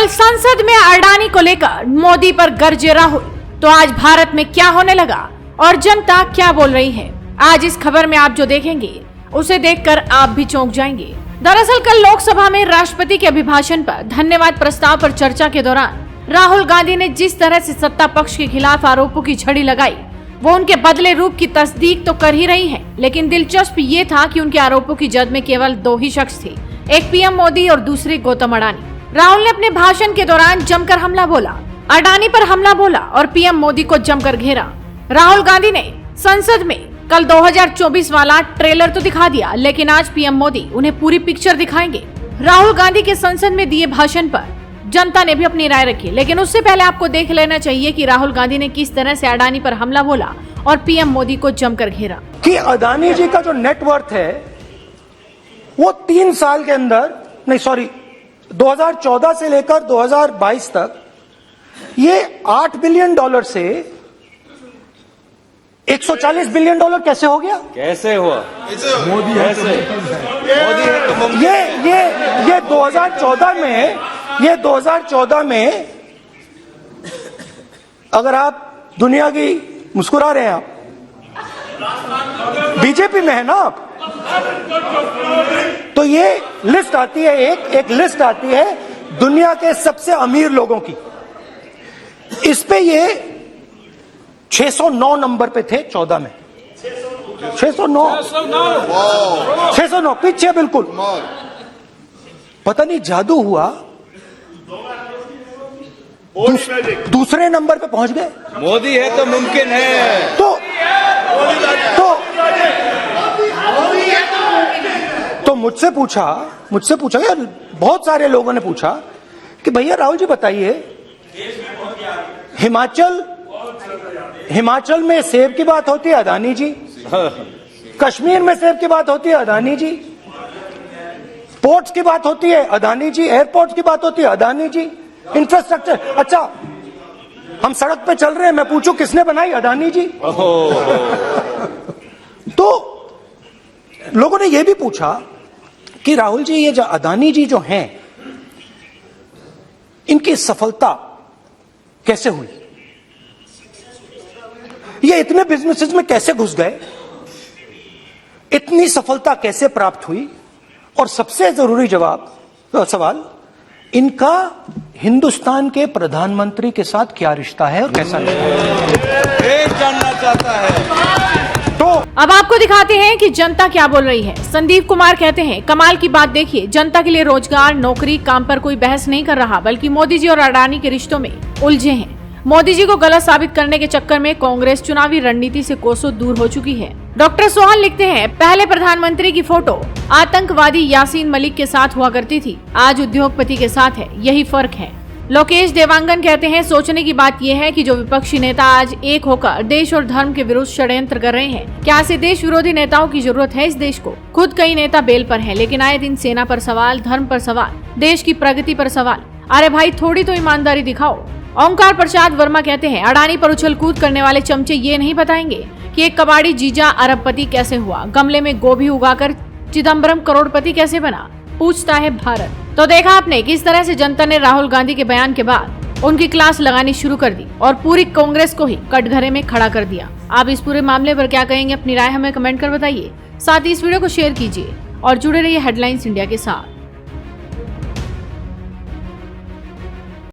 कल संसद में अडानी को लेकर मोदी पर गरजे राहुल, तो आज भारत में क्या होने लगा और जनता क्या बोल रही है, आज इस खबर में आप जो देखेंगे उसे देखकर आप भी चौंक जाएंगे। दरअसल कल लोकसभा में राष्ट्रपति के अभिभाषण पर धन्यवाद प्रस्ताव पर चर्चा के दौरान राहुल गांधी ने जिस तरह से सत्ता पक्ष के खिलाफ आरोपों की झड़ी लगाई, वो उनके बदले रूप की तस्दीक तो कर ही रही है, लेकिन दिलचस्प ये था कि उनके आरोपों की जद में केवल दो ही शख्स थे, एक पीएम मोदी और दूसरे गौतम अडानी। राहुल ने अपने भाषण के दौरान जमकर हमला बोला, अडानी पर हमला बोला और पीएम मोदी को जमकर घेरा। राहुल गांधी ने संसद में कल 2024 वाला ट्रेलर तो दिखा दिया, लेकिन आज पीएम मोदी उन्हें पूरी पिक्चर दिखाएंगे। राहुल गांधी के संसद में दिए भाषण पर जनता ने भी अपनी राय रखी, लेकिन उससे पहले आपको देख लेना चाहिए कि राहुल गांधी ने किस तरह से अडानी पर हमला बोला और पीएम मोदी को जमकर घेरा। कि अडानी जी का जो नेटवर्थ है वो 3 साल के अंदर, नहीं सॉरी 2014 से लेकर 2022 तक ये $8 बिलियन से $140 बिलियन कैसे हो गया? कैसे हुआ? मोदी कैसे? मोदी है तो मुमकिन। ये 2014 में अगर आप दुनिया की मुस्कुरा रहे हैं, आप बीजेपी में है ना आप, तो ये लिस्ट आती है, एक लिस्ट आती है दुनिया के सबसे अमीर लोगों की। इस पे ये 609 नंबर पे थे 14 में, 609 पीछे बिल्कुल। पता नहीं जादू हुआ, दूसरे नंबर पे पहुंच गए। मोदी है तो मुमकिन है। तो मुझसे पूछा यार, बहुत सारे लोगों ने पूछा कि भैया राहुल जी बताइए, हिमाचल में सेब की बात होती है अडानी जी, कश्मीर में सेब की बात होती है अडानी जी, पोर्ट्स की बात होती है अडानी जी, एयरपोर्ट्स की बात होती है अडानी जी, इंफ्रास्ट्रक्चर। अच्छा, हम सड़क पे चल रहे हैं, मैं पूछूं किसने बनाई? अडानी जी। तो लोगों ने यह भी पूछा कि राहुल जी, ये जो अडानी जी जो हैं, इनकी सफलता कैसे हुई? ये इतने बिजनेसेस में कैसे घुस गए? इतनी सफलता कैसे प्राप्त हुई? और सबसे जरूरी सवाल, इनका हिंदुस्तान के प्रधानमंत्री के साथ क्या रिश्ता है और कैसा रिश्ता है? जानना चाहता है। तो अब आपको दिखाते हैं कि जनता क्या बोल रही है। संदीप कुमार कहते हैं, कमाल की बात देखिए, जनता के लिए रोजगार, नौकरी, काम पर कोई बहस नहीं कर रहा, बल्कि मोदी जी और अडानी के रिश्तों में उलझे हैं। मोदी जी को गलत साबित करने के चक्कर में कांग्रेस चुनावी रणनीति से कोसों दूर हो चुकी है। डॉक्टर सोहन लिखते हैं, पहले प्रधानमंत्री की फोटो आतंकवादी यासीन मलिक के साथ हुआ करती थी, आज उद्योगपति के साथ है, यही फर्क है। लोकेश देवांगन कहते हैं, सोचने की बात यह है कि जो विपक्षी नेता आज एक होकर देश और धर्म के विरुद्ध षड्यंत्र कर रहे हैं, क्या ऐसे देश विरोधी नेताओं की जरूरत है इस देश को? खुद कई नेता बेल पर हैं, लेकिन आए दिन सेना पर सवाल, धर्म पर सवाल, देश की प्रगति पर सवाल। अरे भाई, थोड़ी तो ईमानदारी दिखाओ। ओंकार प्रसाद वर्मा कहते हैं, अडानी पर उछल कूद करने वाले चमचे ये नहीं बताएंगे कि एक कबाड़ी जीजा अरबपति कैसे हुआ, गमले में गोभी उगाकर चिदम्बरम करोड़पति कैसे बना, पूछता है भारत। तो देखा आपने किस तरह से जनता ने राहुल गांधी के बयान के बाद उनकी क्लास लगानी शुरू कर दी और पूरी कांग्रेस को ही कटघरे में खड़ा कर दिया। आप इस पूरे मामले पर क्या कहेंगे? अपनी राय हमें कमेंट कर बताइए। साथ ही इस वीडियो को शेयर कीजिए और जुड़े रहिए हेडलाइंस इंडिया के साथ।